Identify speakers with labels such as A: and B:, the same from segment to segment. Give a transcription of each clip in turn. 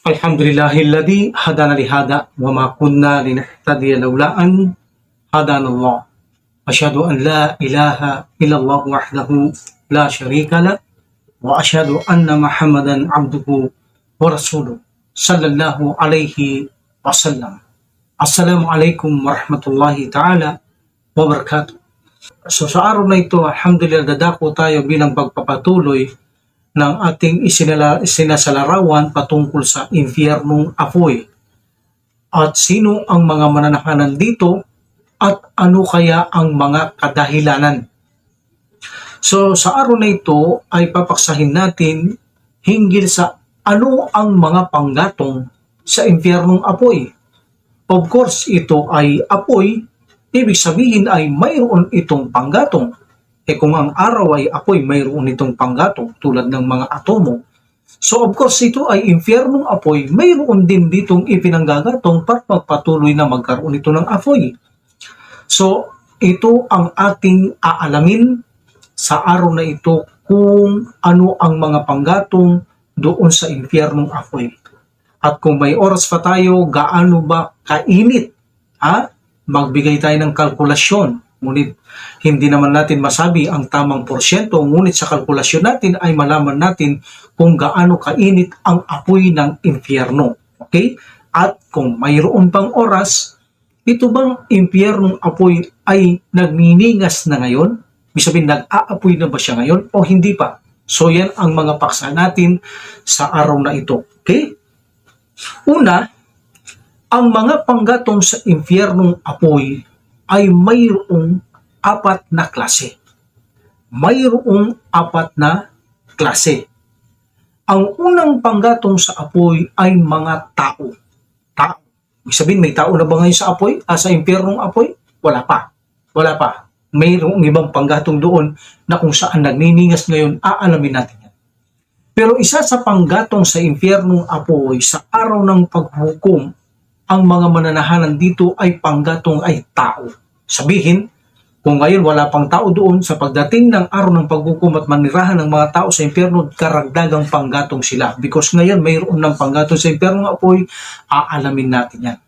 A: Alhamdulillahilladzi hadana lihada wa ma kunna linahtadiya laula an hadana Allah. Asyhadu an la ilaha illallah wahdahu la syarika lah wa asyhadu anna Muhammadan abduhu wa rasuluh sallallahu alaihi wasallam. Assalamualaikum warahmatullahi taala wabarakatuh. So sa araw na ito, alhamdulillah, dadako tayo bilang pagpapatuloy ng ating isinasalarawan patungkol sa impyernong apoy. At sino ang mga mananahanan dito at ano kaya ang mga kadahilanan. So sa araw na ito ay papaksahin natin hinggil sa ano ang mga panggatong sa impyernong apoy. Of course, ito ay apoy, ibig sabihin ay mayroon itong panggatong. Kung ang araw ay apoy, mayroon itong panggatong tulad ng mga atomo. So of course, ito ay impyernong apoy, mayroon din ditong ipinanggagatong para magpatuloy na magkaroon ito ng apoy. So ito ang ating aalamin sa araw na ito, kung ano ang mga panggatong doon sa impyernong apoy. At kung may oras pa tayo, gaano ba kainit? Magbigay tayo ng kalkulasyon. Ngunit hindi naman natin masabi ang tamang porsyento, ngunit sa kalkulasyon natin ay malaman natin kung gaano kainit ang apoy ng impyerno. Okay? At kung mayroon pang oras, ito bang impyernong apoy ay nagniningas na ngayon? Ibig sabihin, nag-aapoy na ba siya ngayon o hindi pa? So yan ang mga paksa natin sa araw na ito. Okay? Una, ang mga panggatong sa impyernong apoy ay mayroong apat na klase. Mayroong apat na klase. Ang unang panggatong sa apoy ay mga tao. Tao. Ibig sabihin, may tao na ba ngayon sa apoy? Sa impyernong apoy? Wala pa. Wala pa. Mayroong ibang panggatong doon na kung saan nagniningas ngayon, aalamin natin yan. Pero isa sa panggatong sa impyernong apoy, sa araw ng paghukom, ang mga mananahanan dito ay panggatong ay tao. Sabihin, kung ngayon wala pang tao doon, sa pagdating ng araw ng paghukom at manirahan ng mga tao sa impyerno, karagdagang panggatong sila. Because ngayon mayroon ng panggatong sa impyernong apoy, aalamin natin yan.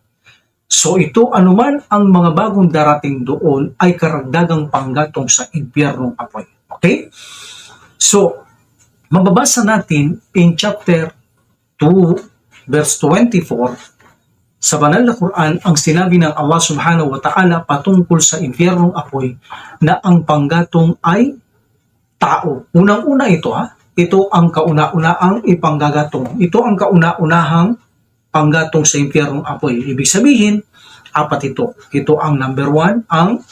A: So ito, anuman ang mga bagong darating doon, ay karagdagang panggatong sa impyernong apoy. Okay? So, mababasa natin in chapter 2, verse 24, sa banal na Quran, ang sinabi ng Allah subhanahu wa ta'ala patungkol sa impyernong apoy na ang panggatong ay tao. Unang-una ito, ito ang kauna-unaang ipanggagatong. Ito ang kauna-unahang panggatong sa impyernong apoy. Ibig sabihin, apat ito. Ito ang number 1, ang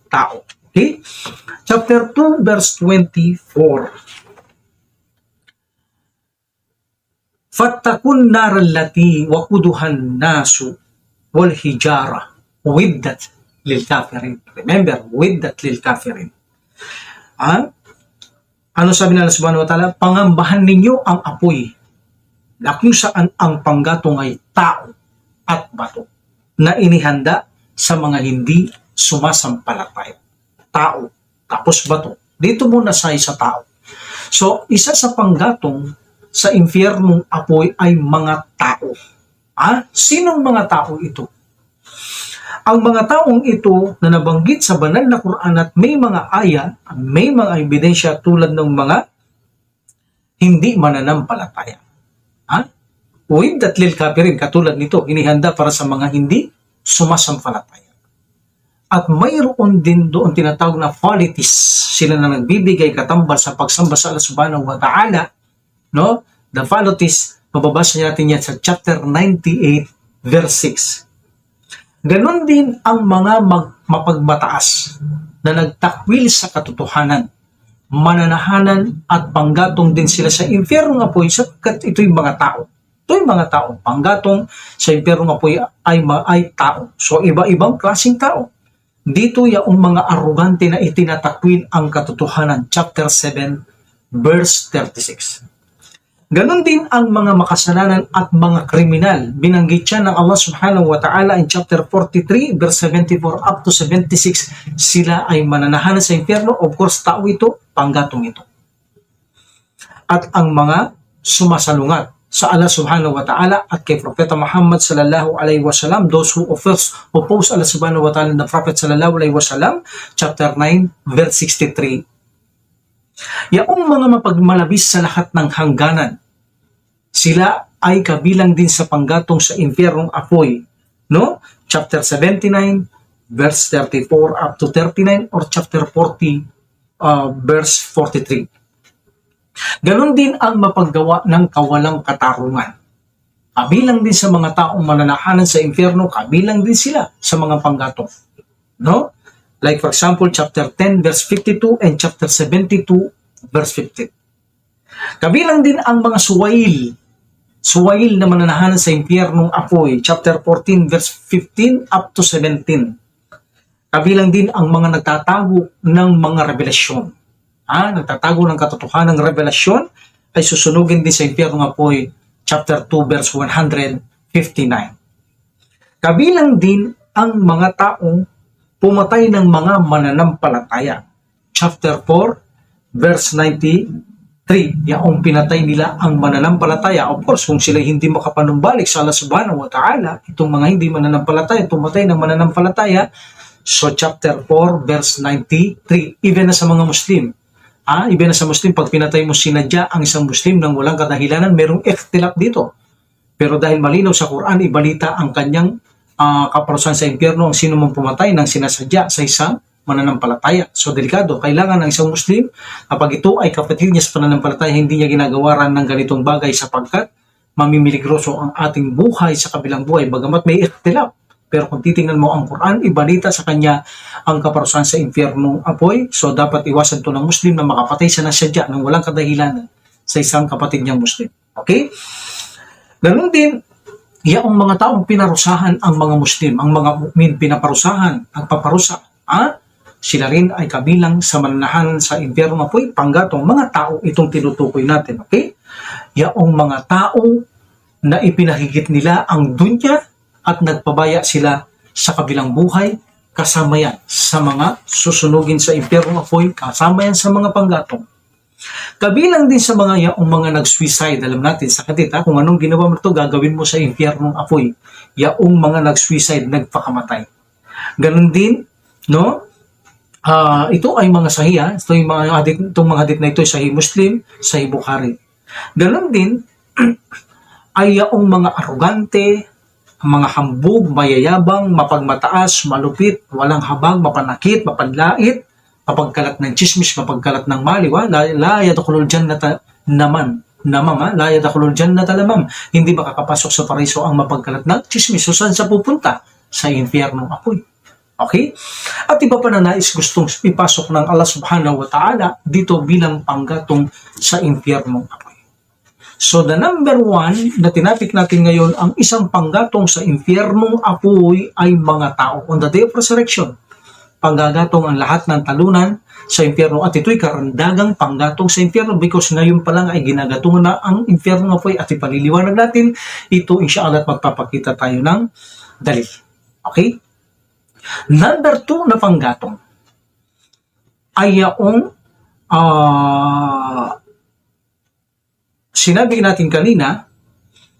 A: tao. Okay? Chapter 2, verse 24. Fattakun naral lati wakuduhan nasu wal hijara widdat lil kafirin. Remember, widdat lil kafirin. Ano sabi ng Allah subhanahu wa ta'ala? Pangambahan ninyo ang apoy na kung saan ang panggatong ay tao at bato na inihanda sa mga hindi sumasampalataya. Tao, tapos bato. Dito muna sa tao. So, isa sa panggatong sa impyernong apoy ay mga tao. Sinong mga tao ito? Ang mga taong ito na nabanggit sa banal na Quran at may mga aya, may mga ebidensya tulad ng mga hindi mananampalataya. Uwid at lil kafirin, katulad nito, inihanda para sa mga hindi sumasampalataya. At mayroon din doon tinatawag na politis, sila na nagbibigay katambal sa pagsamba sa Allah subhanahu wa ta'ala. No? The politis, mababasa natin yan sa chapter 98, verse 6. Ganon din ang mga mapagmataas na nagtakwil sa katotohanan, mananahanan at panggatong din sila sa impyernong apoy sapagkat ito'y mga tao. Ito'y mga tao. Panggatong sa impyerno apoy ay tao. So iba-ibang klaseng tao. Dito yaong mga arugante na itinatakwil ang katotohanan. Chapter 7, verse 36. Ganon din ang mga makasalanan at mga kriminal. Binanggit siya ng Allah subhanahu wa ta'ala in chapter 43, verse 74 up to 76. Sila ay mananahan sa impyerno. Of course, tao ito, panggatong ito. At ang mga sumasalungat sa Allah subhanahu wa ta'ala at kay Propeta Muhammad sallallahu alaihi wasallam, those who oppose Allah subhanahu wa ta'ala and the Prophet sallallahu alaihi wasallam, chapter 9, verse 63. Yaong mga mapagmalabis sa lahat ng hangganan, sila ay kabilang din sa panggatong sa impyernong apoy. No? Chapter 79, verse 34 up to 39 or chapter 40, verse 43. Ganon din ang mapaggawa ng kawalang katarungan. Kabilang din sa mga taong mananahanan sa impyerno, kabilang din sila sa mga panggatong. No? Like for example, chapter 10, verse 52 and chapter 72, verse 15. Kabilang din ang mga suwail na mananahanan sa impyernong apoy, chapter 14, verse 15 up to 17. Kabilang din ang mga nagtatago ng mga revelasyon. Nagtatago ng katotohanan ng revelasyon ay susunugin din sa impyernong apoy, chapter 2, verse 159. Kabilang din ang mga taong pumatay ng mga mananampalataya. Chapter 4, verse 93. Yaong pinatay nila ang mananampalataya. Of course, kung sila hindi makapanumbalik sa Allah subhanahu wa ta'ala, itong mga hindi mananampalataya, pumatay ng mananampalataya. So, chapter 4, verse 93. Even na sa mga Muslim. Even na sa Muslim, pag pinatay mo sinadya ang isang Muslim nang walang kadahilanan, merong ikhtilaf dito. Pero dahil malinaw sa Quran, ibalita ang kanyang kaparusahan sa impyerno ang sino mong pumatay ng sinasadya sa isang mananampalataya. So, delikado. Kailangan ng isang Muslim, kapag ito ay kapatid niya sa pananampalataya, hindi niya ginagawaran ng ganitong bagay sapagkat mamimiligroso ang ating buhay sa kabilang buhay. Bagamat may ikhtilaf. Pero kung titingnan mo ang Quran, ibalita sa kanya ang kaparusahan sa impyernong apoy. So, dapat iwasan to ng Muslim na makapatay sa nasadya ng walang kadahilanan sa isang kapatid niyang Muslim. Okay? Ganun din, yaong mga taong pinarusahan ang mga Muslim, ang mga mu'min pinaparusahan, ang paparusa. Sila rin ay kabilang sa mananahan sa impyernong apoy, panggatong mga tao itong tinutukoy natin. Okay? Yaong mga tao na ipinahigit nila ang dunya at nagpabaya sila sa kabilang buhay, kasama yan sa mga susunugin sa impyernong apoy, kasama yan sa mga panggatong. Kabilang din sa mga yaong mga nag-suicide, alam natin sa kadita, kung anong ginawa mo ito, gagawin mo sa impyernong apoy. Yaong mga nag-suicide, nagpakamatay. Ganon din, no? Ito ay mga sahiya, itong mga hadith na ito ay Sahih Muslim, Sahih Bukhari. Ganon din, ay yaong mga arugante, mga hambog, mayayabang, mapagmataas, malupit, walang habag, mapanakit, mapanlait, mapagkalat ng chismis, mapagkalat ng maliwa, la yadkhulul jannata namam, la yadkhulul jannata lamam. Hindi makakapasok sa paraiso ang mapagkalat ng chismis. So, saan sa pupunta? Sa impyernong apoy. Okay? At iba pa na nais gustong ipasok ng Allah subhanahu wa ta'ala dito bilang panggatong sa impyernong apoy. So, the number one na tinapik natin ngayon, ang isang panggatong sa impyernong apoy ay mga tao. On the day of resurrection, panggagatong ang lahat ng talunan sa impyerno. At ito'y karandagang panggatong sa impyerno because ngayon pa lang ay ginagatungan na ang impyernong apoy at ipaliliwanag natin. Ito, inshallah, magpapakita tayo ng dalil. Okay? Number two na panggatong ay yaong sinabi natin kanina,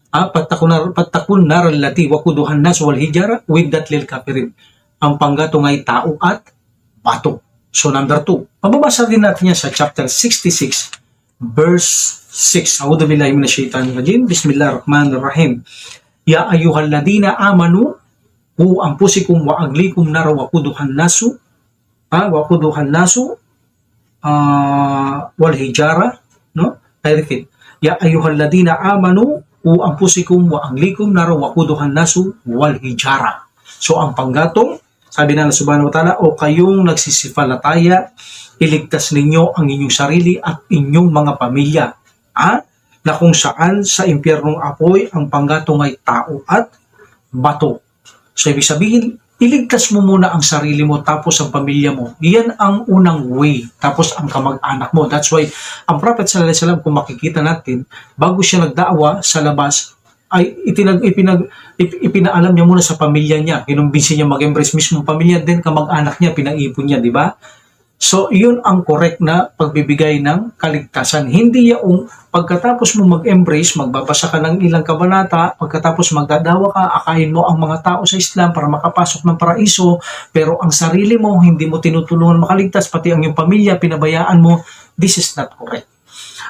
A: patakun naral lati wakuduhan nas wal hijara widdat lil kafirin. Ang panggatong ay tao at bato. So number 2. Mababasa din natin yan sa chapter 66, verse 6. A'udhu billahi minash shaitanir rajim. Bismillahirrahmanirrahim. Ya ayyuhalladhina amanu qu anfusakum wa aghlikum nar wakuduhan nasu wal hijara, no? I repeat. Ya ayyuhalladhina amanu qu anfusakum wa aghlikum nar waquduhan nasu wal hijara. So ang panggatong, sabi na Allah subhanahu wa ta'ala, o kayong nagsisipalataya, iligtas ninyo ang inyong sarili at inyong mga pamilya na kung saan sa impyernong apoy ang panggatong ay tao at bato. So ibig sabihin, iligtas mo muna ang sarili mo tapos ang pamilya mo. Iyan ang unang way. Tapos ang kamag-anak mo. That's why ang Prophet sallallahu alaihi wasallam, kung makikita natin, bago siya nagdaawa sa labas, ay ipinaalam niya muna sa pamilya niya. Kinumbinsi niya mag-embrace mismo pamilya, din kamag-anak niya, pinaipon niya, di ba? So, yun ang correct na pagbibigay ng kaligtasan. Hindi yung pagkatapos mo mag-embrace, magbabasa ka ng ilang kabanata, pagkatapos magdadawa ka, akayin mo ang mga tao sa Islam para makapasok ng paraiso, pero ang sarili mo, hindi mo tinutulungan makaligtas, pati ang iyong pamilya, pinabayaan mo. This is not correct.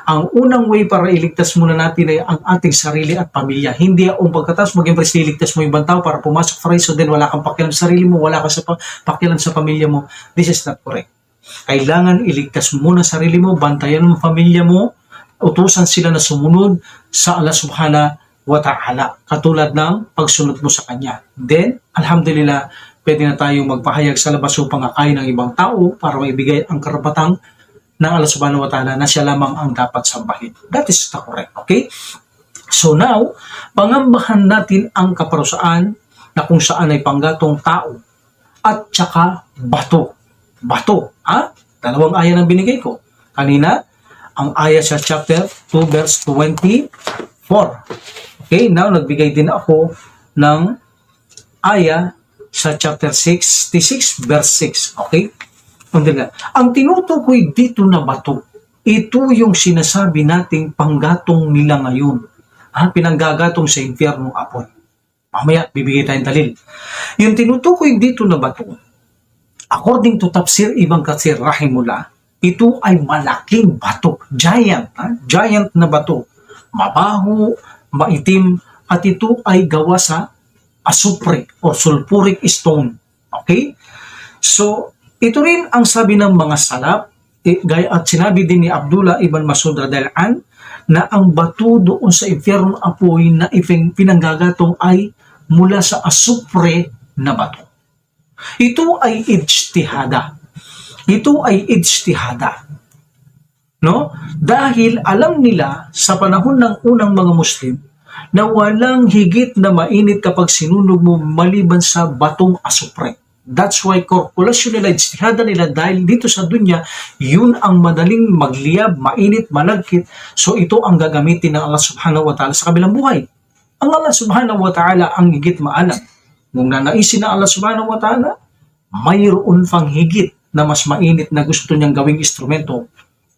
A: Ang unang way para iligtas muna natin ay ang ating sarili at pamilya. Hindi ang pagkatapos mag-embrace, iligtas mo ibang tao para pumasok sa paraiso, then wala kang pakialam sa sarili mo, wala ka sa pakialam sa pamilya mo. This is not correct. Kailangan iligtas mo muna sarili mo, bantayan mo pamilya mo, utusan sila na sumunod sa Allah subhanahu wa ta'ala, katulad ng pagsunod mo sa Kanya. Then, alhamdulillah, pwede na tayong magpahayag sa labas upang akayin ng ibang tao para maibigay ang karapatang ng Allah subhanahu wa ta'ala na siya lamang ang dapat sambahin. That is the correct, okay? So now, pangambahan natin ang kaparusaan na kung saan ay panggatong tao at saka bato. Bato, ha? Dalawang aya ng binigay ko. Kanina, ang aya sa chapter 2 verse 24. Okay, now nagbigay din ako ng aya sa chapter 66 verse 6. Okay? Ang tinutukoy dito na bato, ito yung sinasabi nating panggatong nila ngayon. Pinanggagatong sa impyernong apoy. Mamaya, bibigay tayong dalil. Yung tinutukoy dito na bato, according to Tafsir Ibn Kathir rahimullah, ito ay malaking bato, giant, giant na bato, mabaho, maitim, at ito ay gawa sa asupre or sulfuric stone. Okay? So, ito rin ang sabi ng mga salaf, at sinabi din ni Abdullah ibn Mas'ud radhiyallahu anhu na ang bato doon sa impyernong apoy na pinanggagatong ay mula sa asupre na bato. Ito ay ijtihada. Ito ay ijtihada. No? Dahil alam nila sa panahon ng unang mga Muslim na walang higit na mainit kapag sinunog mo maliban sa batong asupre. That's why kalkulasyon nila, ijtihada nila, dahil dito sa dunya, yun ang madaling magliyab, mainit, malagkit. So ito ang gagamitin ng Allah subhanahu wa ta'ala sa kabilang buhay. Ang Allah subhanahu wa ta'ala ang higit maalam. Kung nanaisin na Allah subhanahu wa ta'ala, mayroon pang higit na mas mainit na gusto niyang gawing instrumento.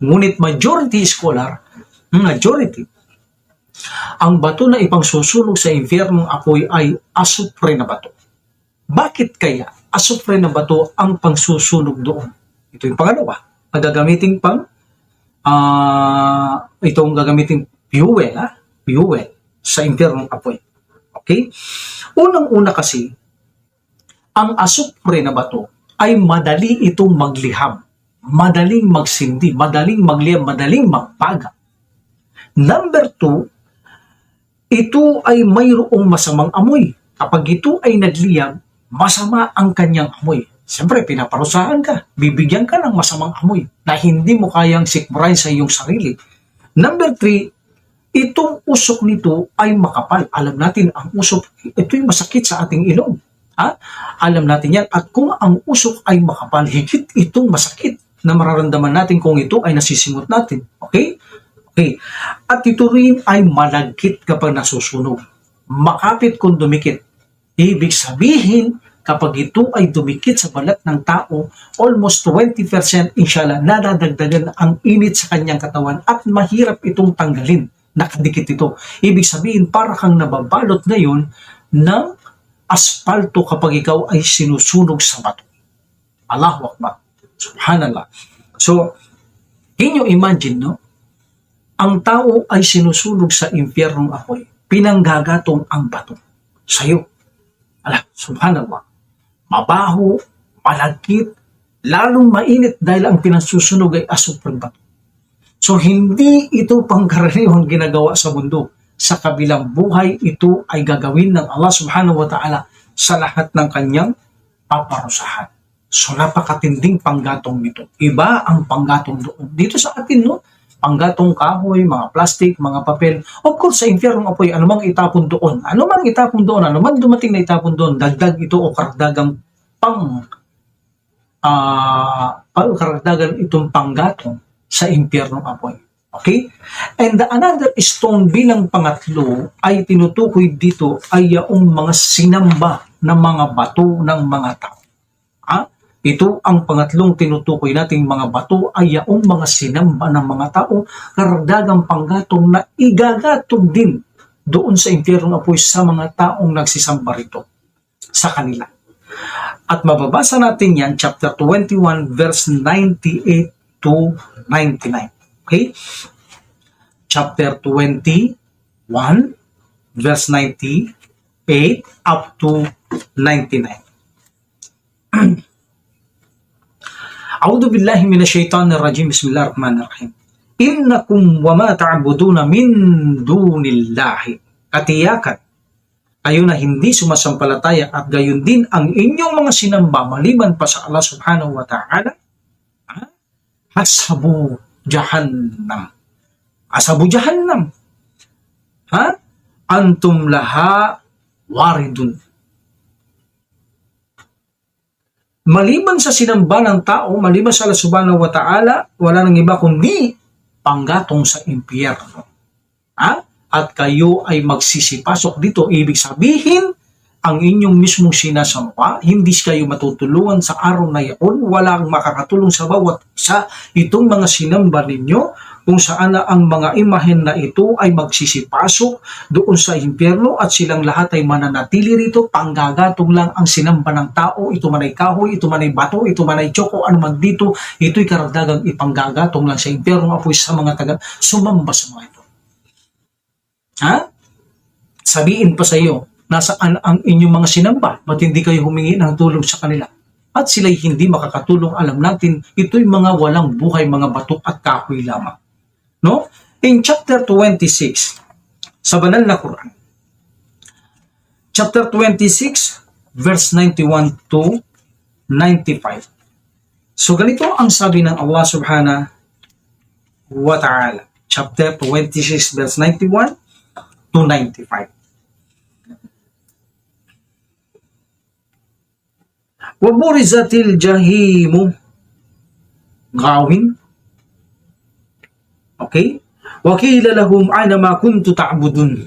A: Ngunit majority scholar, ang bato na ipangsusunog sa impyernong apoy ay asupre na bato. Bakit kaya asupre na bato ang pangsusunog doon? Ito yung pangalawa. Gagamitin itong gagamitin fuel sa impyernong apoy. Okay? Unang-una kasi, ang asupre na bato ay madali itong magliham, madaling magsindi, madaling magliham, madaling magpaga. Number 2, ito ay mayroong masamang amoy. Kapag ito ay nagliyam, masama ang kanyang amoy. Siyempre, pinaparusahan ka, bibigyan ka ng masamang amoy na hindi mo kayang sikmurahin sa iyong sarili. Number 3, itong usok nito ay makapal. Alam natin, ang usok, ito yung masakit sa ating ilong. Alam natin yan. At kung ang usok ay makapal, higit itong masakit na mararamdaman natin kung ito ay nasisingot natin. Okay? Okay. At ito rin ay malagkit kapag nasusunog. Makapit kung dumikit. Ibig sabihin, kapag ito ay dumikit sa balat ng tao, almost 20% inshallah, nadadagdagan ang init sa kanyang katawan at mahirap itong tanggalin. Nakadikit ito. Ibig sabihin, para kang nababalot ngayon ng aspalto kapag ikaw ay sinusunog sa bato. Allahu Akbar. Subhanallah. So, can you imagine, no? Ang tao ay sinusunog sa impyernong apoy. Pinanggagatong ang bato sa'yo. Subhanallah. Mabaho, malagkit, lalong mainit dahil ang pinasusunog ay asupre bato. So, hindi ito pangkaraniwang ginagawa sa mundo. Sa kabilang buhay, ito ay gagawin ng Allah subhanahu wa ta'ala sa lahat ng kanyang paparusahan. So, napakatinding panggatong nito. Iba ang panggatong doon. Dito sa atin, no? panggatong kahoy, mga plastic, mga papel. Of course, sa impyernong apoy, anumang itapon doon, anumang dumating na itapon doon, dagdag ito o karagdagan itong panggatong sa impyernong apoy. Okay? And another stone bilang pangatlo ay tinutukoy dito ay yung mga sinamba ng mga bato ng mga tao. Ito ang pangatlong tinutukoy nating mga bato ay yung mga sinamba ng mga tao, karagdagang panggatong na igagatong din doon sa impyernong apoy sa mga taong nagsisamba rito sa kanila. At mababasa natin yan, chapter 21, verse 98 to 99. Okay? Chapter 21, verse 98 up to 99. A'udhu billahi minasyaitanir rajim. Bismillahirrahmanirrahim. Innakum wa ma ta'buduna min dunillahi. Katiyakan, kayo na hindi sumasampalataya at gayon din ang inyong mga sinamba maliban pa sa Allah subhanahu wa ta'ala, hasabu jahannam. Hasabu jahannam. Antum laha waridun. Maliban sa sinamba ng tao, maliban sa Allah subhanahu wa ta'ala, wala nang iba kundi panggatong sa impyerno. At kayo ay magsisipasok dito. Ibig sabihin, ang inyong mismong sinasamba, hindi kayo matutulungan sa araw na iyon. Walang makakatulong sa bawat isa itong mga sinamba ninyo, kung saan na ang mga imahen na ito ay magsisipasok doon sa impyerno at silang lahat ay mananatili rito. Panggagatong lang ang sinamba ng tao. Ito man ay kahoy, ito man ay bato, ito man ay tsoko, ano man dito, ito'y karagdagang ipanggagatong lang sa impyerno apoy sa mga taga sumamba sa mga ito. Sabihin pa sa iyo, nasaan ang inyong mga sinamba? Ba't hindi kayo humingi ng tulong sa kanila? At sila'y hindi makakatulong. Alam natin, ito'y mga walang buhay, mga bato at kahoy lamang. No? In chapter 26, sa banal na Quran, chapter 26, verse 91 to 95. So ganito ang sabi ng Allah subhanahu wa ta'ala. Chapter 26, verse 91 to 95. Waburizatil jahimu gawin. Okay? Wakila lahum ana ma kuntu ta'budun.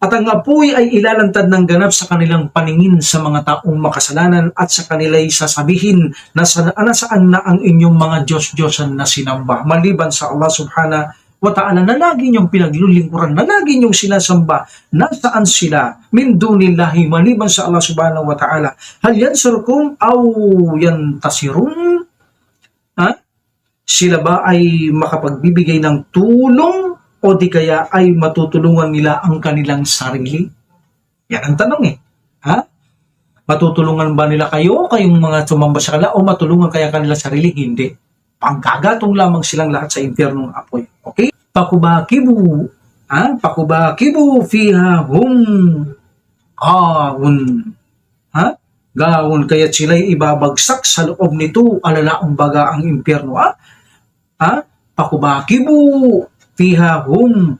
A: At ang apoy ay ilalantad ng ganap sa kanilang paningin sa mga taong makasalanan at sa kanila'y sasabihin na nasaan na ang inyong mga Diyos-Diyosan na sinamba maliban sa Allah subhanahu wa ta'ala na lagi niyong pinaglulingkuran, na lagi niyong sinasamba. Nasaan sila? Min dunillahi, maliban sa Allah subhanahu wa ta'ala. Hal yansurkum aw yantasirun? Sila ba ay makapagbibigay ng tulong o di kaya ay matutulungan nila ang kanilang sarili? Yan ang tanong Matutulungan ba nila kayo, kayong mga sumamba sa kanila, o matulungan kaya kanilang sarili? Hindi. Panggagatong lamang silang lahat sa impyernong apoy. Okay? Pakubakibu fiha hum gawun. Gawun, kaya't sila'y ibabagsak sa loob nito, alalaong baga ang impyerno. Pakubakibu fiha hum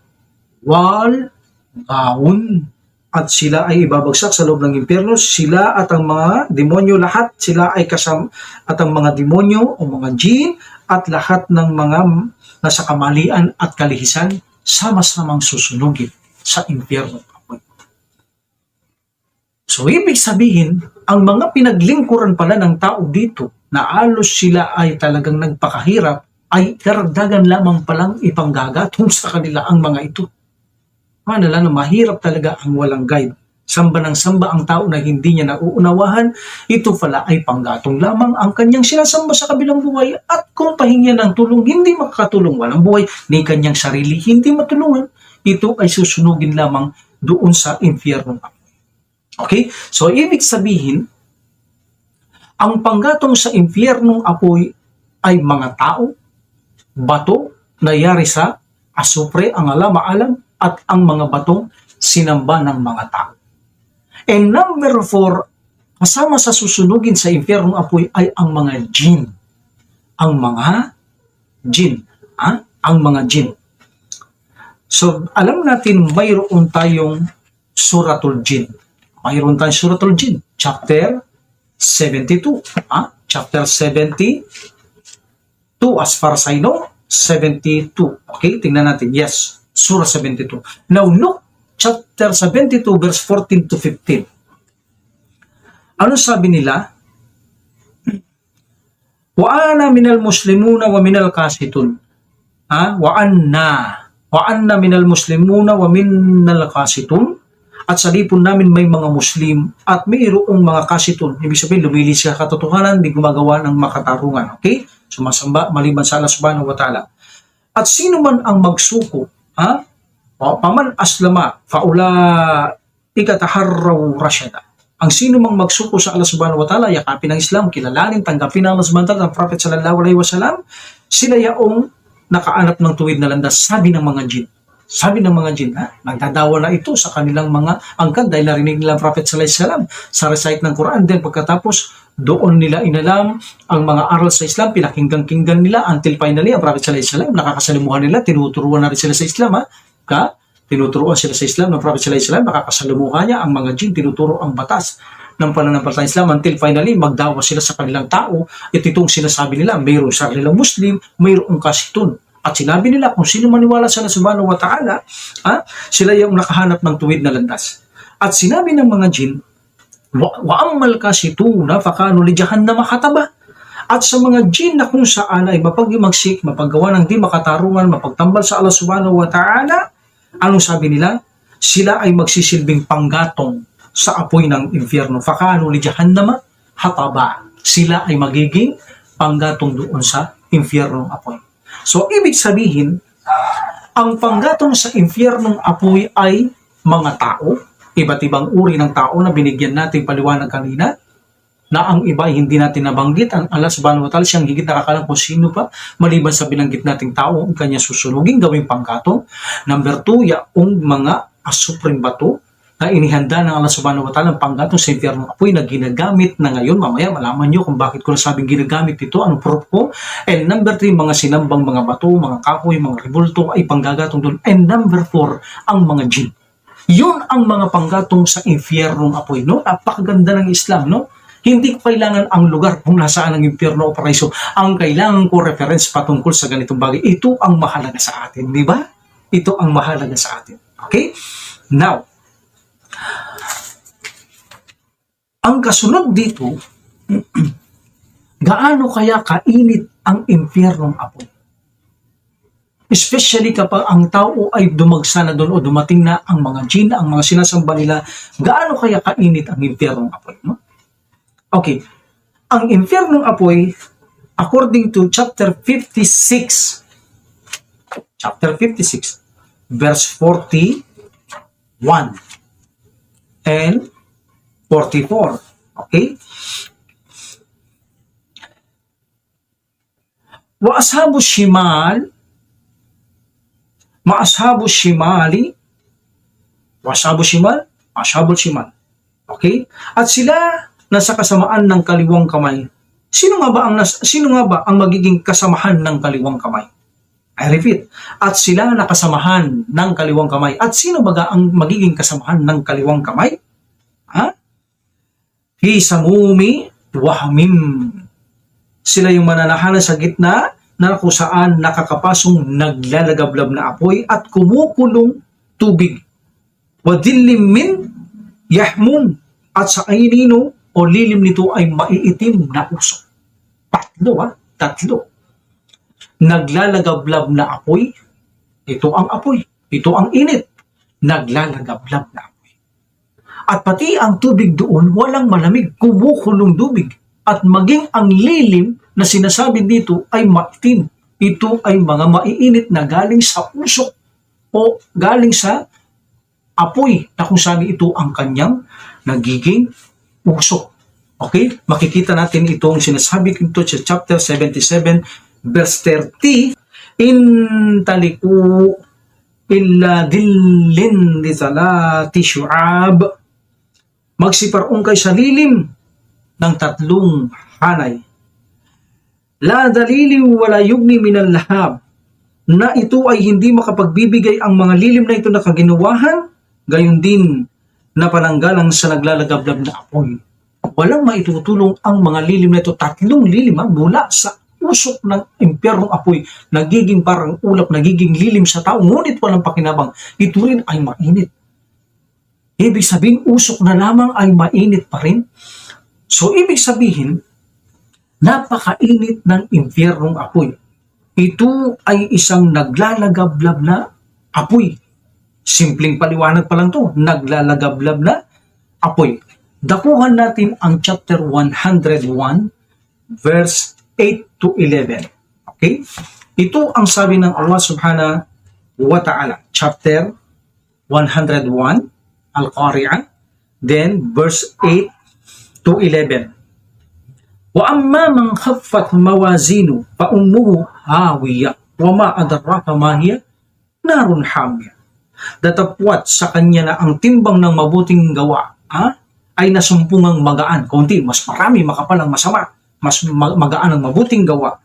A: wal gawun. At sila ay ibabagsak sa loob ng impyerno, sila at ang mga demonyo, lahat sila ay kasama, at ang mga demonyo o mga jinn at lahat ng mga nasa kamalian at kalihisan, sama-samang susunugin sa impyerno. So, ibig sabihin, ang mga pinaglingkuran pala ng tao dito, na alos sila ay talagang nagpakahirap, ay karagdagan lamang palang ipanggagatong sa kanila ang mga ito. Manala na mahirap talaga ang walang guide. Samba ng samba ang tao na hindi niya nauunawahan, ito pala ay panggatong lamang ang kanyang sinasamba sa kabilang buhay. At kung pahingyan ng tulong, hindi makakatulong, walang buhay, ni kanyang sarili hindi matulungan, ito ay susunugin lamang doon sa impyerno. Okay? So, ibig sabihin, ang panggatong sa impyernong apoy ay mga tao, bato, nayari sa asupre, ang alam-alam, at ang mga batong sinamba ng mga tao. And number 4, kasama sa susunugin sa impyernong apoy ay ang mga jinn. Ang mga jinn. ang mga jin. So, alam natin mayroon tayong Suratul Jin. Mayroon tayong Suratul Jin, chapter 72. Chapter 72, as far as I know, 72. Okay, tingnan natin. Yes, Surah 72. Now, look, chapter 72, verse 14 to 15. Ano sabi nila? Wa ana minal muslimuna wa minal kasitun. Wa anna minal muslimuna wa minal kasitun. At sa lipon namin may mga Muslim at mayroong mga kasitun. Ibig sabihin, lumili sa katotohanan, di gumagawa ng makatarungan. Okay? Sumasamba maliban sa Allah subhanahu wa ta'ala. At sino man ang magsuko, paman aslama, faula ikataharraw rasyada. Ang sino mang magsuko sa Allah subhanahu wa ta'ala, yakapin ang Islam, kilalanin, tanggapin ang Allah subhanahu wa ta'ala, ng Prophet sallallahu alaihi wasallam, sila yaong nakaanap ng tuwid na landas, sabi ng mga jin. Sabi ng mga jin, nagdadawa na ito sa kanilang mga angkan dahil narinig nila ang Prophet sallallahu alaihi wasallam sa recite ng Quran. Then pagkatapos, doon nila inalam ang mga aral sa Islam, pinakinggan-kinggan nila until finally ang Prophet sallallahu alaihi wasallam, nakakasalimuhan nila, tinuturuan na rin sila sa Islam. Tinuturuan sila sa Islam ng Prophet sallallahu alaihi wasallam, nakakasalimuhan niya ang mga jin, tinuturo ang batas ng pananampalatayang Islam until finally magdawa sila sa kanilang tao. At itong sinasabi nila, mayroon sa kanilang Muslim, mayroong kasitun. At sinabi nila kung sino maniwala sa Allah subhanahu wa ta'ala, sila yung nakahanap ng tuwid na landas. At sinabi ng mga jin, wa ammal kasituna fakanu li jahannama khataba. At sa mga jin na kung saan ay mapag-imagsik, mapaggawa ng di makatarungan, mapagtambal sa Allah subhanahu wa ta'ala, anong sabi nila? Sila ay magsisilbing panggatong sa apoy ng impyerno. Fakanu li jahannama hataba. Sila ay magiging panggatong doon sa impyernong apoy. So, ibig sabihin, ang panggatong sa impyernong apoy ay mga tao, iba't ibang uri ng tao na binigyan natin paliwanag kanina, na ang iba ay hindi natin nabanggit. Ang Allah subhanahu wa ta'ala siyang higit nakakalam kung sino pa, maliban sa binanggit nating tao, ang kanya susunugin, gawing panggatong. Number 2, yaong mga asupring bato, na inihanda ng Allah subhanahu wa ta'ala ang panggatong sa impyernong apoy na ginagamit na ngayon. Mamaya malaman nyo kung bakit ko nasabing ginagamit ito, anong proof ko. And number 3, mga sinambang mga bato, mga kahoy, mga rebulto ay panggagatong doon. And number 4, ang mga jin. Yun ang mga panggatong sa impyernong apoy. No? Napakaganda ng Islam. No? Hindi ko kailangan ang lugar kung nasaan ang impyerno o paraiso. Ang kailangan ko reference patungkol sa ganitong bagay. Ito ang mahalaga sa atin. Di ba? Ito ang mahalaga sa atin. Okay? Now, ang kasunod dito, gaano kaya kainit ang impyernong apoy? Especially kapag ang tao ay dumagsa na doon o dumating na ang mga jin, ang mga sinasamba nila, gaano kaya kainit ang impyernong apoy? No? Okay, ang impyernong apoy, according to chapter 56, verse 41 and 44. Okay? Wa ashabu shimal, ma ashabu shimali, wa ashabu shimal, ashabul shimal. Okay? At sila nasa kasamaan ng kaliwang kamay. Sino nga ba ang magiging kasamahan ng kaliwang kamay? I repeat, at sila nakasamahan ng kaliwang kamay. At sino ba ang magiging kasamahan ng kaliwang kamay? Fi samumi wahamim. Sila yung mananahanan sa gitna na kung saan nakakapasong naglalagablab na apoy at kumukulong tubig. Wadillim min yahmum. At sa ainino o lilim nito ay maiitim na usok. Tatlo. Naglalagablab na apoy, ito ang apoy, ito ang init, naglalagablab na apoy. At pati ang tubig doon, walang malamig, kumukulong tubig. At maging ang lilim na sinasabi dito ay maitim. Ito ay mga maiinit na galing sa usok o galing sa apoy na kung saan ito ang kanyang nagiging usok. Okay? Makikita natin itong sinasabi ito sa chapter 77, verse 30, in taliku illa dillin di salati syu'ab. Magsiparong kay sa lilim ng tatlong hanay. La dalili wala yugni minal lahab. na ito ay hindi makapagbibigay ang mga lilim na ito na kaginawahan, gayon din na pananggalang sa naglalagablab na apoy. Walang maitutulong ang mga lilim na ito, 3 lilim mula sa usok ng impyernong apoy, nagiging parang ulap, nagiging lilim sa tao, ngunit walang pakinabang. Ito rin ay mainit. Ibig sabihin, usok na lamang ay mainit pa rin. So, ibig sabihin, napakainit ng impyernong apoy. Ito ay isang naglalagablab na apoy. Simpleng paliwanag pa lang to, naglalagablab na apoy. Dakuhan natin ang chapter 101, verse 8 to 11. Okay? Ito ang sabi ng Allah subhanahu wa ta'ala. Chapter 101, Al-Qari'ah, then verse 8 to 11. Wa amma man khaffat mawazinu fa ummuhu hawiya wa ma adraka ma hiya narun hamiya. Datapwat sa kanya na ang timbang ng mabuting gawa ay nasumpungang magaan. Kaunti, mas marami makapalang masama. Mas magaan ang mabuting gawa.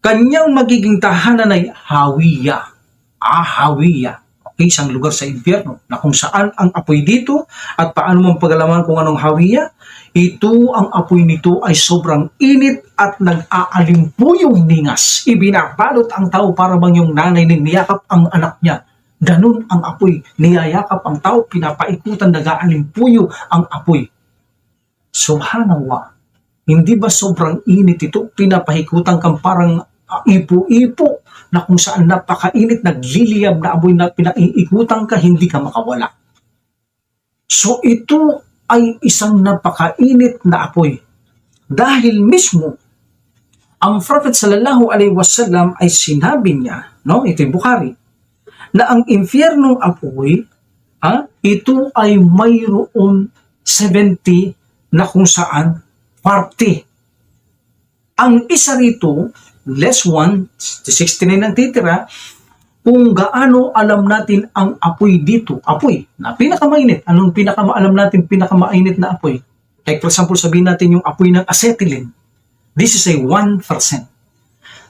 A: Kanyang magiging tahanan ay hawiya. Hawiya. Okay, isang lugar sa impyerno na kung saan ang apoy dito at paano mong pagalaman kung anong hawiya, ito ang apoy nito ay sobrang init at nag-aalimpuyong ningas. Ibinabalot ang tao para bang yung nanay niyakap ang anak niya. Ganun ang apoy. Niyayakap ang tao, pinapaikutan, nag-aalimpuyo ang apoy. Subhanallah. Hindi ba sobrang init ito? Pinapahikutan kang parang ipo-ipo na kung saan napakainit, nagliliyab na apoy na pinaiikutan ka, hindi ka makawala. So ito ay isang napakainit na apoy. Dahil mismo, ang Prophet sallallahu alaihi wasallam ay sinabi niya, no, ito yung Bukhari, na ang impyernong apoy, ito ay mayroon 70 na kung saan 40. Ang isa rito, less 1, 69 ang titira, kung gaano alam natin ang apoy dito. Apoy na pinakamainit. Anong alam natin pinakamainit na apoy? Like for example, sabihin natin yung apoy ng acetylene. This is a 1%.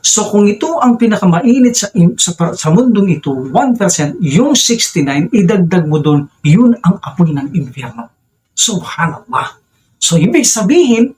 A: So kung ito ang pinakamainit sa mundong ito, 1%, yung 69, idagdag mo doon, yun ang apoy ng impyerno. Subhanallah. So ibig sabihin,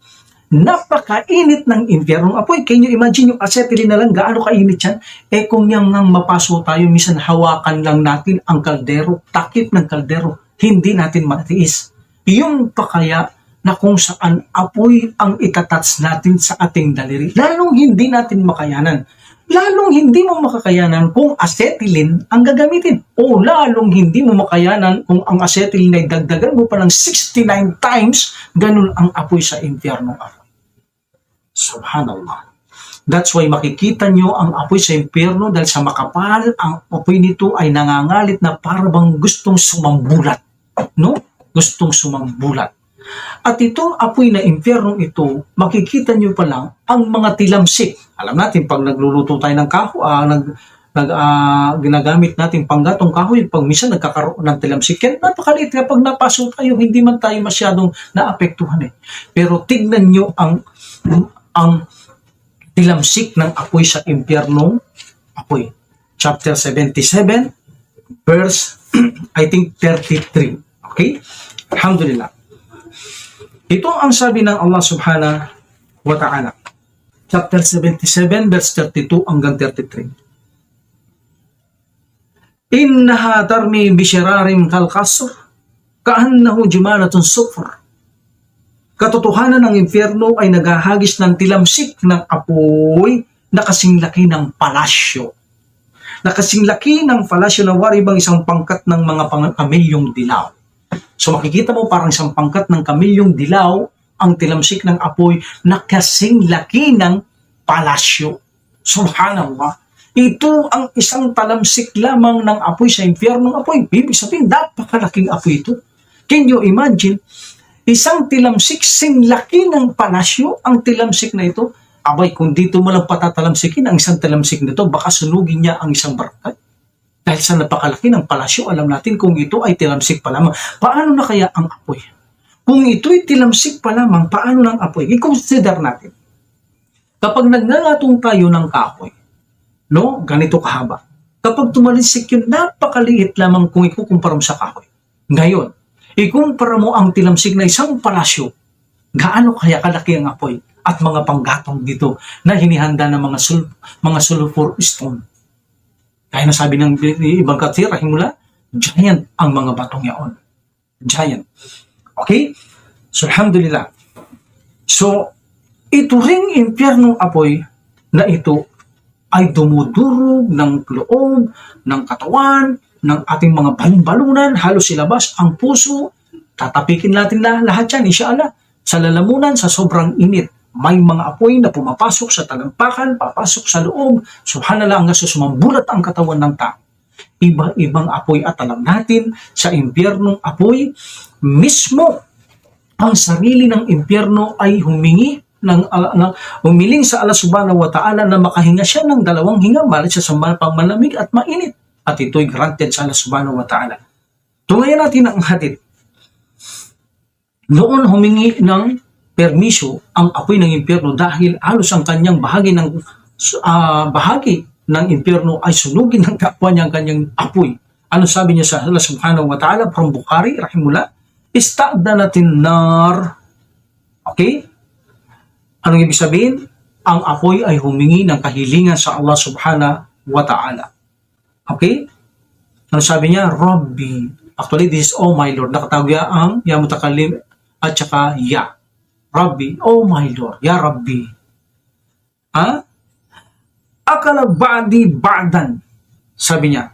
A: napakainit ng impyernong apoy. Can you imagine yung acetylene na lang, gaano kainit yan? Kung yang nang mapaso tayo, minsan hawakan lang natin ang kaldero, takip ng kaldero, hindi natin matiis. Yung pa kaya na kung saan apoy ang itatats natin sa ating daliri, lalong hindi natin makayanan. Lalong hindi mo makakayanan kung acetylene ang gagamitin. O lalong hindi mo makayanan kung ang acetylene ay dagdagan mo pa ng 69 times, ganun ang apoy sa impyernong apoy. Subhanallah. That's why makikita nyo ang apoy sa impyerno dahil sa makapal, ang apoy nito ay nangangalit na parang gustong sumambulat. No? Gustong sumambulat. At itong apoy na impyernong ito, makikita nyo pa lang ang mga tilamsik. Alam natin, pag nagluluto tayo ng ginagamit natin panggatong kahoy, pag minsan nagkakaroon ng tilamsik, yan napakaliit kapag napasok tayo, hindi man tayo masyadong naapektuhan. Pero tignan nyo ang tilamsik ng apoy sa impyernong apoy. Chapter 77, verse, I think 33. Okay? Alhamdulillah. Ito ang sabi ng Allah subhanahu wa ta'ala. Chapter 77, verse 32 hanggang 33. Innaha tarmi bishirarim kalkasr, kaannahu jimalatun sufr. Katotohanan ng impyerno ay naghahagis ng tilamsik ng apoy na kasing laki ng palasyo. Na kasing laki ng palasyo na wari bang isang pangkat ng mga kamilyong dilaw. So makikita mo parang isang pangkat ng kamilyong dilaw ang tilamsik ng apoy na kasing laki ng palasyo. Subhanallah. Ito ang isang talamsik lamang ng apoy sa impyernong apoy. Ibig sabihin, napakalaking apoy ito. Can you imagine? Isang tilamsik, sing laki ng palasyo, ang tilamsik na ito. Abay, kung dito mo lang patatalamsikin ang isang tilamsik nito, baka sunugin niya ang isang barangay. Dahil sa napakalaki ng palasyo, alam natin kung ito ay tilamsik pa lamang. Paano na kaya ang apoy? Kung ito'y tilamsik pa lamang, paano ng apoy? I-consider natin. Kapag nagngangatong tayo ng kahoy, No? Ganito kahaba. Kapag tumalisik yun, napakaliit lamang kung ikukumpara mo sa kahoy. Ngayon, ikumpara mo ang tilamsik na isang palasyo, gaano kaya kalaki ang apoy at mga panggatong dito na hinihanda ng mga sulfur stone. Kaya nasabi ng ibang katsir, rahimullah, giant ang mga batong yaon. Giant. Okay? So, alhamdulillah. So, ito ring impyernong apoy na ito ay dumudurog ng loob, ng katawan, ng ating mga balon-balunan, halos ilabas ang puso. Tatapikin natin lahat yan, insyaAllah. Sa lalamunan, sa sobrang init, may mga apoy na pumapasok sa talampakan, papasok sa loob, subhanallah, hanggang sa sumambulat ang katawan ng tao. Iba-ibang apoy at alam natin, sa impyernong apoy, mismo ang sarili ng impyerno ay humiling sa Allah subhanahu wa ta'ala na makahinga siya ng dalawang hinga, malit siya sa pangmalamig at mainit. At ito'y granted sa Allah subhanahu wa ta'ala. Tungayan natin ang hadith. Noon humingi ng permiso ang apoy ng impyerno dahil halos ang kanyang bahagi ng impyerno ay sunugin ng kapwa niya ang kanyang apoy. Ano sabi niya sa Allah subhanahu wa ta'ala from Bukhari, rahimullah, ista'danatin nar. Okay? Anong ibig sabihin? Ang apoy ay humingi ng kahilingan sa Allah subhanahu wa ta'ala. Okay? Ano sabi niya? Rabbi. Actually, this is oh my Lord. Nakatawag niya ang ya mutakalim at saka ya. Rabbi, oh my Lord. Ya Rabbi. Akala ba'di ba'dan. Sabi niya.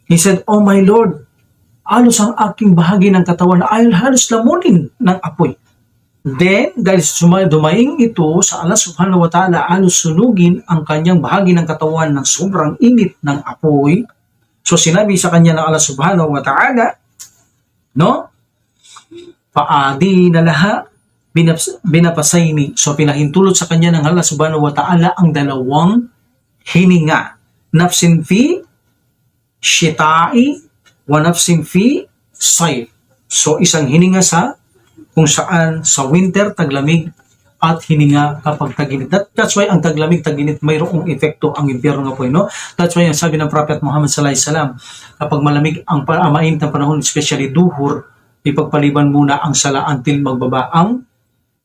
A: He said, oh my Lord, halos ang aking bahagi ng katawan ay halos lamunin ng apoy. Then, dahil dumaing ito sa Allah subhanahu wa ta'ala, halos sunugin ang kanyang bahagi ng katawan ng sobrang init ng apoy. So, sinabi sa kanya ng Allah subhanahu wa ta'ala, no? Paadi na laha, binapasayni. So, pinahintulot sa kanya ng Allah subhanahu wa ta'ala ang dalawang hininga. Nafsin fi shita'i wa nafsin fi sayf. So, isang hininga sa kung saan sa winter, taglamig, at hininga kapag taginit. That's why ang taglamig, taginit, mayroong epekto ang impyerno ng apoy, no? That's why ang sabi ng Prophet Muhammad sallallahu alaihi wasallam, kapag malamig ang mainit na panahon, especially duhur, ipagpaliban muna ang sala until magbaba ang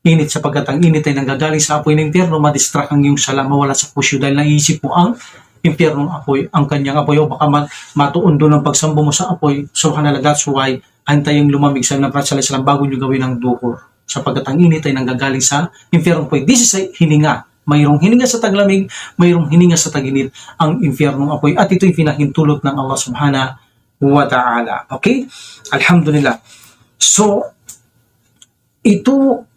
A: init, sapagkat ang init ay nanggagaling sa apoy ng impyerno, madistract ang iyong sala, mawala sa pusyo dahil naisip mo ang impyernong apoy, ang kanyang apoy, o baka matuon doon ang pagsambo mo sa apoy. Subhanallah, that's why antayang lumamig sa ng Prophet sallallahu alaihi wasallam bago nyo gawin ang duhur, sapagkat ang init ay nanggagaling sa impyernong apoy. This is a hininga. Mayroong hininga sa taglamig, mayroong hininga sa taginit ang impyernong apoy, at ito'y pinahintulot ng Allah subhanahu wa ta'ala. Okay? Alhamdulillah. So, ito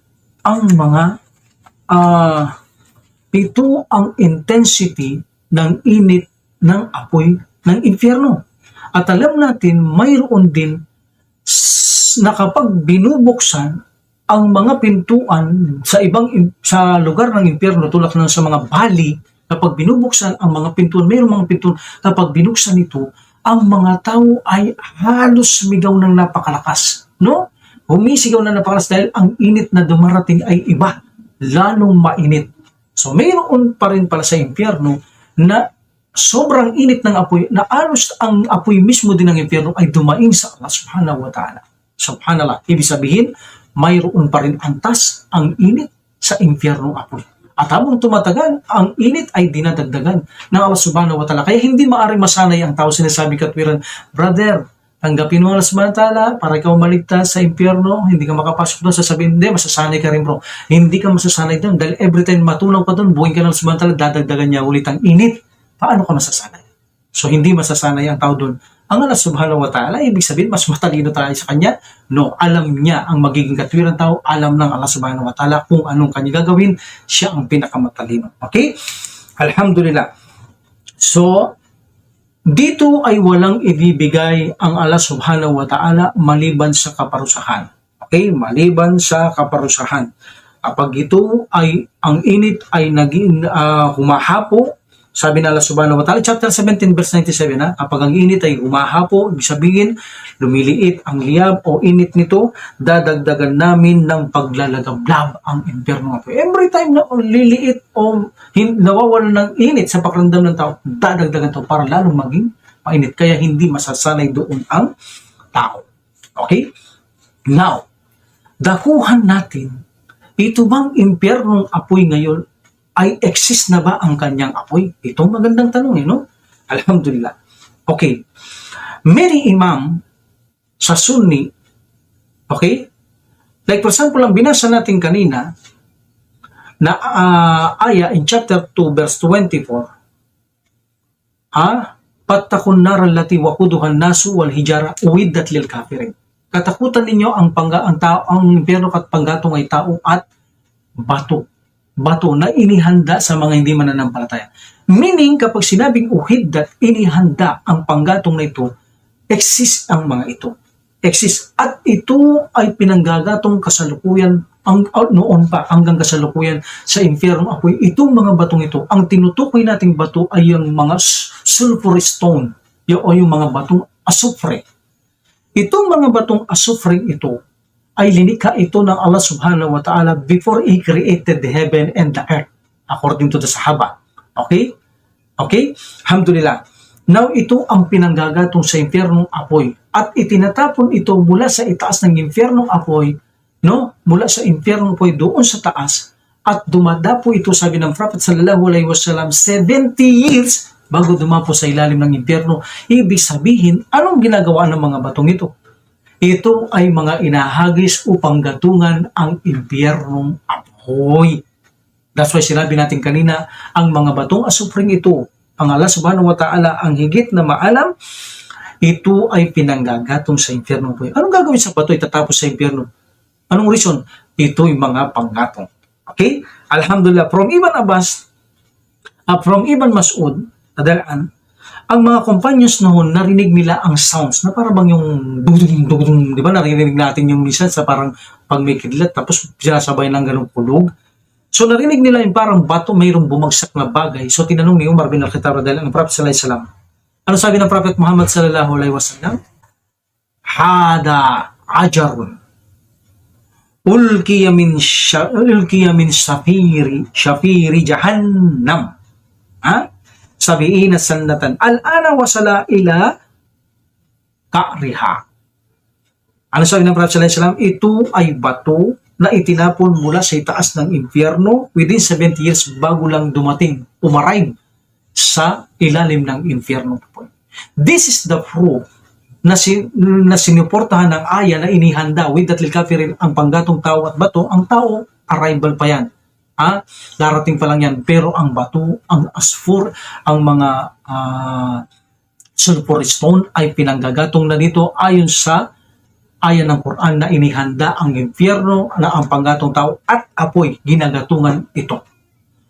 A: ang intensity ng init ng apoy ng impyerno. At alam natin, mayroon din na kapag binubuksan ang mga pintuan sa lugar ng impyerno, tulad ng sa mga bali, kapag binubuksan ang mga pintuan, mayroong mga pintuan, kapag binuksan ito, ang mga tao ay halos sumigaw ng napakalakas. No? Humisigaw na napakalakas dahil ang init na dumarating ay iba, lalong mainit. So mayroon pa rin pala sa impyerno na sobrang init ng apoy, na halos ang apoy mismo din ng impyerno ay dumaing sa Allah subhanahu wa ta'ala. Subhanallah. Ibig sabihin, mayroon pa rin antas ang init sa impyernong apoy. At habang tumatagal, ang init ay dinadagdagan ng Allah subhanahu wa ta'ala. Kaya hindi maaaring masanay ang tao. Sinasabi katwiran, brother, tanggapin mo Allah subhanahu wa ta'ala para ikaw maligtas sa impyerno, hindi ka makapasok doon. Sasabihin, hindi, masasanay ka rin bro. Hindi ka masasanay doon dahil every time matunaw ka doon, buhin ka ng Allah subhanahu wa ta'ala, dadagdagan niya ulit ang init. Paano ka masasanay? So, hindi masasanay ang tao doon. Ang Allah subhanahu wa ta'ala, ibig sabihin, mas matalino tayo sa kanya. No, alam niya ang magiging katwiran tao, alam ng Allah subhanahu wa ta'ala kung anong kanya gagawin, siya ang pinakamatalino. Okay? Alhamdulillah. So, dito ay walang ibibigay ang Allah subhanahu wa ta'ala maliban sa kaparusahan. Okay? Maliban sa kaparusahan. Kapag ito ay, ang init ay naging humahapo, Sabi na Allah subhanahu wa ta'ala, chapter 17 verse 97, kapag ang init ay humahapo, ibig sabihin, lumiliit ang liyab o init nito, dadagdagan namin ng paglalagablab ang impyerno ng apoy. Every time na liliit o nawawalan ng init sa pakiramdam ng tao, dadagdagan to para lalong maging mainit. Kaya hindi masasanay doon ang tao. Okay? Now, dakuhan natin, ito bang impyernong apoy ngayon ay exist na ba ang kanyang apoy? Ito magandang tanong, no? Alhamdulillah. Okay. Many imam sa Sunni, okay? Like for example, ang binasa natin kanina na aya in chapter 2 verse 24, pattakun nar allati waquduhan nasu wal hijara uiddat lil kafirin. Katakutan ninyo ang impyerno at panggatong ay tao at bato na inihanda sa mga hindi mananampalataya. Meaning, kapag sinabing uhiddat, inihanda ang panggatong na ito, exist ang mga ito. Exist. At ito ay pinanggagatong kasalukuyan noon pa hanggang kasalukuyan sa impyerno apoy. Itong mga batong ito, ang tinutukoy nating bato ay yung mga sulfurous stone o yung mga batong asufre. Itong mga batong asufre ito ay linikha ito ng Allah subhanahu wa ta'ala before He created the heaven and the earth, according to the Sahaba. Okay? Okay? Alhamdulillah. Now, ito ang pinanggagatong sa impyernong apoy at itinatapon ito mula sa itaas ng impyernong apoy, no? Mula sa impyernong apoy doon sa taas at dumadapo ito, sabi ng Prophet sallallahu alaihi wasallam, 70 years bago dumapo sa ilalim ng impyerno. Ibig sabihin, anong ginagawa ng mga batong ito? Ito ay mga inahagis upang gatungan ang impyernong apoy. That's why sinabi natin kanina, ang mga batong asupring ito, ang Allah subhanahu wa ta'ala ang higit na maalam, ito ay pinanggagatong sa impyernong apoy. Anong gagawin sa bato? Itatapos sa impyerno. Anong reason? Ito ay mga panggatong. Okay? Alhamdulillah. From Ibn Mas'ud, adalaan, ang mga companions noon, narinig nila ang sounds na parang bang yung dugdung, di ba? Narinig natin yung minsan sa parang pag may kidlat, tapos sinasabay ng ganung kulog. So narinig nila yung parang bato, mayroong bumagsak na bagay. So tinanong ni Umar bin Al-Khattab radhiyallahu anhu, ang Prophet sallallahu alaihi wasallam. Ano sabi ng Prophet Muhammad sallallahu alaihi wasallam? Hada ajarun. Ulkiya min shafiri jahannam. Sabihin na sannatan, al-ana wasala ila ka'riha. Ano sabi ng Prophet sallallahu alaihi wasallam? Ito ay bato na itinapon mula sa itaas ng impyerno within 70 years bago lang dumating, umarive sa ilalim ng impyerno. This is the proof na sinuportahan ng aya na inihanda with that lil kafirin ang panggatong tao at bato. Ang tao, arrival pa yan. Darating pa lang yan. Pero ang bato, ang asfur, ang mga sulfur stone ay pinanggagatong na dito ayon sa aya ng Quran na inihanda ang impyerno na ang panggatong tao at apoy, ginagatungan ito.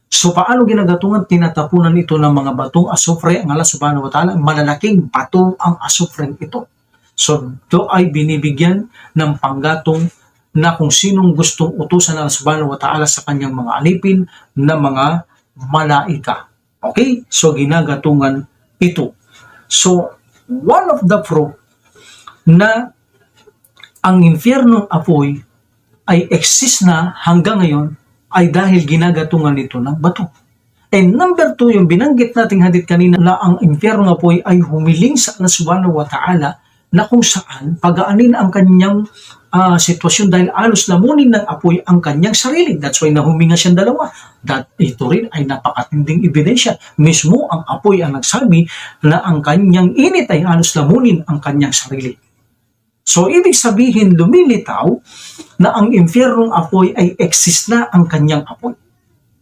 A: So paano ginagatungan? Tinatapunan ito ng mga batong asufre. Ang Allah subhanahu wa ta'ala, malalaking bato ang asufre ito. So ito ay binibigyan ng panggatong na kung sinong gustong utusan ng Allah subhanahu wa ta'ala sa kanyang mga alipin na mga malaika. Okay? So ginagatungan ito. So one of the proof na ang impyernong apoy ay exist na hanggang ngayon ay dahil ginagatungan nito ng bato. And number 2, yung binanggit nating hadith kanina na ang impyernong apoy ay humiling sa Allah subhanahu wa ta'ala na kung saan pagaanin ang kanyang sitwasyon dahil alos lamunin ng apoy ang kanyang sarili. That's why nahuminga siyang dalawa. That ito rin ay napakatinding ebidensya. Mismo ang apoy ang nagsabi na ang kanyang init ay alos lamunin ang kanyang sarili. So, ibig sabihin, lumilitaw na ang impyernong apoy ay exist na ang kanyang apoy.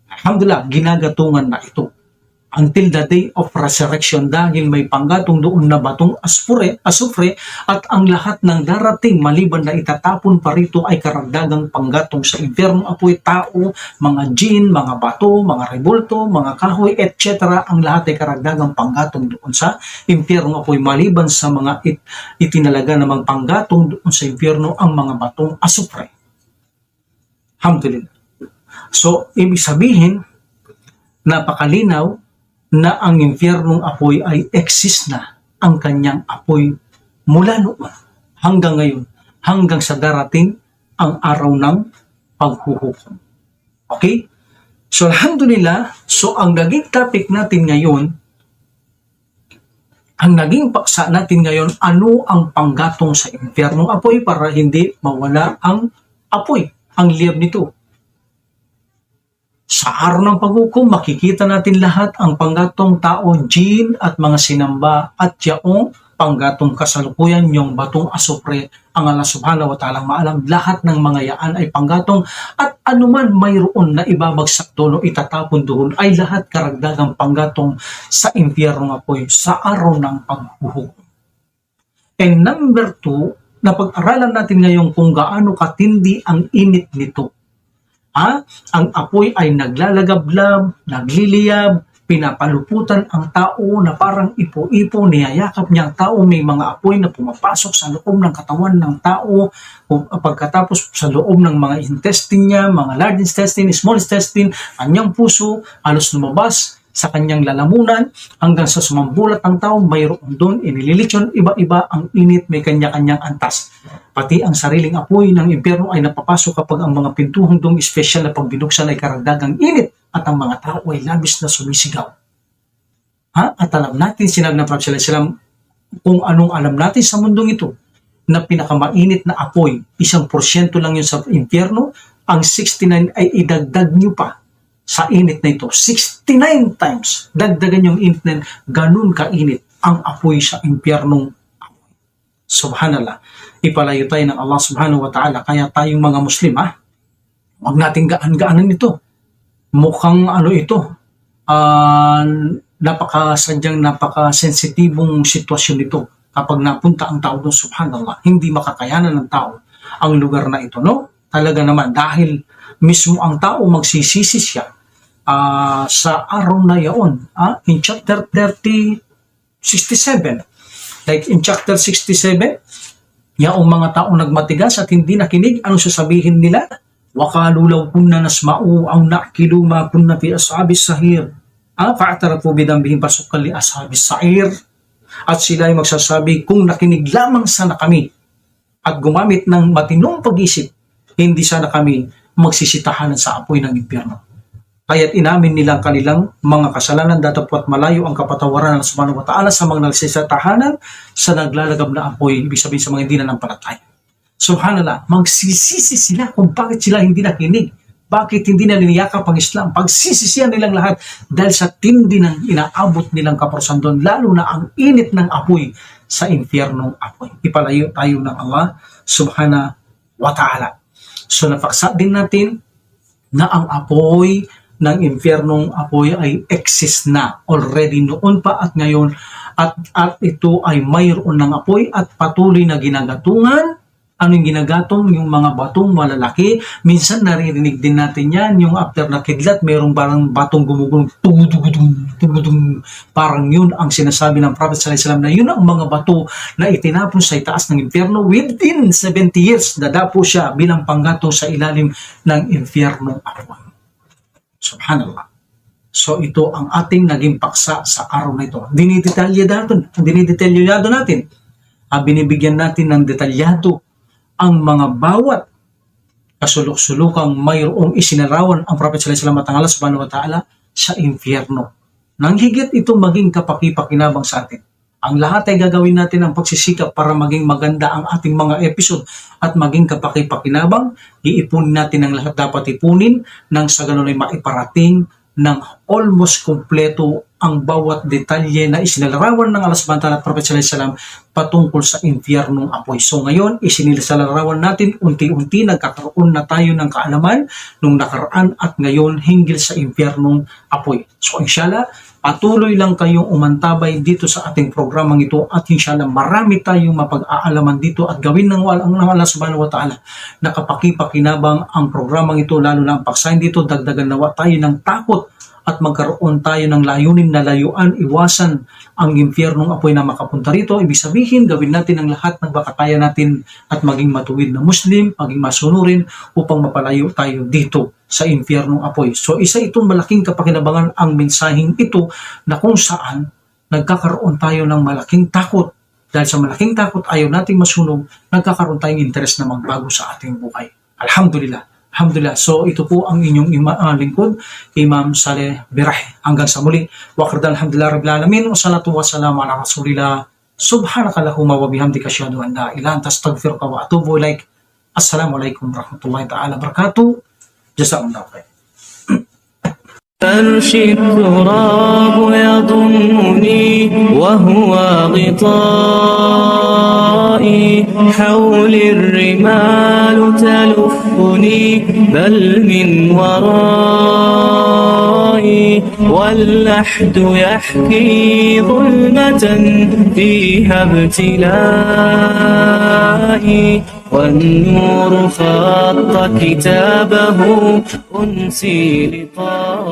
A: Alhamdulillah, ginagatungan na ito. Until the day of resurrection dahil may panggatong doon na batong asufre at ang lahat ng darating maliban na itatapon pa rito ay karagdagang panggatong sa impyernong apoy, tao, mga jinn, mga bato, mga rebulto, mga kahoy, etc. Ang lahat ay karagdagang panggatong doon sa impyernong apoy maliban sa mga itinalaga namang panggatong doon sa impyerno ang mga batong asufre. Alhamdulillah. So, ibig sabihin, napakalinaw na ang impyernong apoy ay exist na ang kanyang apoy mula noon hanggang ngayon, hanggang sa darating ang araw ng paghuhukom. Okay? So alhamdulillah, so ang naging topic natin ngayon, ang naging paksa natin ngayon, ano ang panggatong sa impyernong apoy para hindi mawala ang apoy, ang liyab nito. Sa araw ng paghukom, makikita natin lahat ang panggatong tao, jin at mga sinamba at yaong panggatong kasalukuyan, yung batong asupre, ang Allah subhanahu wa ta'ala maalam. Lahat ng mga yaan ay panggatong at anuman mayroon na ibabagsak doon o itatapon doon ay lahat karagdagang panggatong sa impyernong apoy sa araw ng paghuhukom. And number 2, napag-aralan natin ngayon kung gaano katindi ang init nito. Ang apoy ay naglalagablab, nagliliyab, pinapaluputan ang tao na parang ipo-ipo, niyayakap niya ang tao, may mga apoy na pumapasok sa loob ng katawan ng tao, pagkatapos sa loob ng mga intestine niya, mga large intestine, small intestine, kanyang puso, halos lumabas sa kanyang lalamunan, hanggang sa sumambulat ang tao, mayroon doon, inililitsyon, iba-iba ang init, may kanya-kanyang antas. Pati ang sariling apoy ng impyerno ay napapasok kapag ang mga pintuhong doong espesyal na pagbinuksan ay karagdagang init at ang mga tao ay labis na sumisigaw. At alam natin, sinabi ng Prophet sallallahu alaihi wasallam, kung anong alam natin sa mundong ito, na pinakamainit na apoy, 1% lang yun sa impyerno, ang 69 ay idagdag nyo pa sa init na ito. 69 times, dagdagan yung init na ganun kainit ang apoy sa impyernong apoy. Subhanallah. Ipalayo tayo ng Allah subhanahu wa ta'ala. Kaya tayong mga Muslim, huwag nating gaan-gaanan ito. Mukhang ito, napakasensitibong sitwasyon ito. Kapag napunta ang tao doon, subhanallah, hindi makakayanan ng tao ang lugar na ito, no? Talaga naman, dahil mismo ang tao magsisisi siya sa araw na yaon. In chapter 67, like in chapter 67, yaong mga tao nagmatigas at hindi nakinig, anong sasabihin nila? وَقَالُوا لَوْ كُنَّا نَسْمَعُ أَوْ نَعْقِلُ مَا كُنَّا فِي أَصْحَابِ السَّعِيرِ فَاعْتَرَفُوا بِذَنبِهِمْ فَسُحْقًا لِأَصْحَابِ السَّعِيرِ. At sila ay magsasabi, kung nakinig lamang sana kami at gumamit ng matinong pag-isip, hindi sana kami magsisitahanan sa apoy ng impyerno. Kaya't inamin nila ang kanilang mga kasalanan, datapwat malayo ang kapatawaran ng subhanahu wa ta'ala sa mga nagsisitahanan sa naglalagab na apoy, ibig sabihin sa mga hindi nananampalataya. Subhanallah, magsisisi sila kung bakit sila hindi nakinig, bakit hindi na niniyakap ang Islam. Pagsisisihan nilang lahat dahil sa tindi ng inaabot nilang kaparusahan doon, lalo na ang init ng apoy sa impyernong apoy. Ipalayo tayo ng Allah subhanahu wa ta'ala. So napaksa din natin na ang apoy ng impyernong apoy ay exist na already noon pa at ngayon, at ito ay mayroon ng apoy at patuloy na ginagatungan. Anong ginagatong? Yung mga batong malalaki. Minsan naririnig din natin yan, yung after na kidlat, mayroong parang batong gumugulong, tugudung. Parang yun ang sinasabi ng Prophet sallallahu alaihi wasallam na yun ang mga bato na itinapon sa itaas ng impyerno. Within 70 years, dadapo siya bilang panggatong sa ilalim ng impyernong apoy. Subhanallah. So ito ang ating naging paksa sa araw na ito. Dinidetalyado natin. Binibigyan natin ng detalyado ang mga bawat kasulok-sulukang mayroong isinarawan ang Prophet sallallahu alaihi wasallam at ang Allah subhanahu wa ta'ala sa impyerno. Nang higit ito maging kapaki-pakinabang sa atin. Ang lahat ay gagawin natin ang pagsisikap para maging maganda ang ating mga episode at maging kapaki-pakinabang. Iipunin natin ang lahat dapat ipunin nang sa ganun ay maiparating ng almost kompleto ang bawat detalye na isinalarawan ng Allah subhanahu wa ta'ala at Prophet sallallahu alaihi wasallam patungkol sa impyernong apoy. So ngayon, isinilarawan natin, unti-unti nagkakaroon na tayo ng kaalaman nung nakaraan at ngayon hinggil sa impyernong apoy. So inshallah, patuloy lang kayong umantabay dito sa ating programang ito at inshallah marami tayong mapag-aalaman dito at gawin ng Allah subhanahu wa ta'ala na kapaki-pakinabang ang programang ito, lalo na ang paksahin dito, dagdagan nawa tayo ng takot at magkaroon tayo ng layunin na layuan, iwasan ang impyernong apoy na makapunta rito. Ibig sabihin, gawin natin ang lahat ng makakaya natin at maging matuwid na Muslim, maging masunurin upang mapalayo tayo dito sa impyernong apoy. So isa itong malaking kapakinabangan ang mensaheng ito na kung saan nagkakaroon tayo ng malaking takot. Dahil sa malaking takot, ayaw nating masunog, nagkakaroon tayong interest na magbago sa ating buhay. Alhamdulillah. Alhamdulillah. So ito po ang inyong lingkod, Imam Saleh Birahe. Hanggang sa muli. Waqardan alhamdulillah rabbil alamin. Wassalatu wassalamu ala rasulillah. Subhanakallahumma wa bihamdika asyhadu an la ilaha illa anta astaghfiruka wa atubu ilaik. Assalamualaikum warahmatullahi taala wabarakatuh. Jazakumullahu khair.
B: فرش التراب يضمني وهو غطائي حول الرمال تلفني بل من ورائي واللحد يحكي ظلمة فيها ابتلائي والنور خط كتابه أنسي لطائي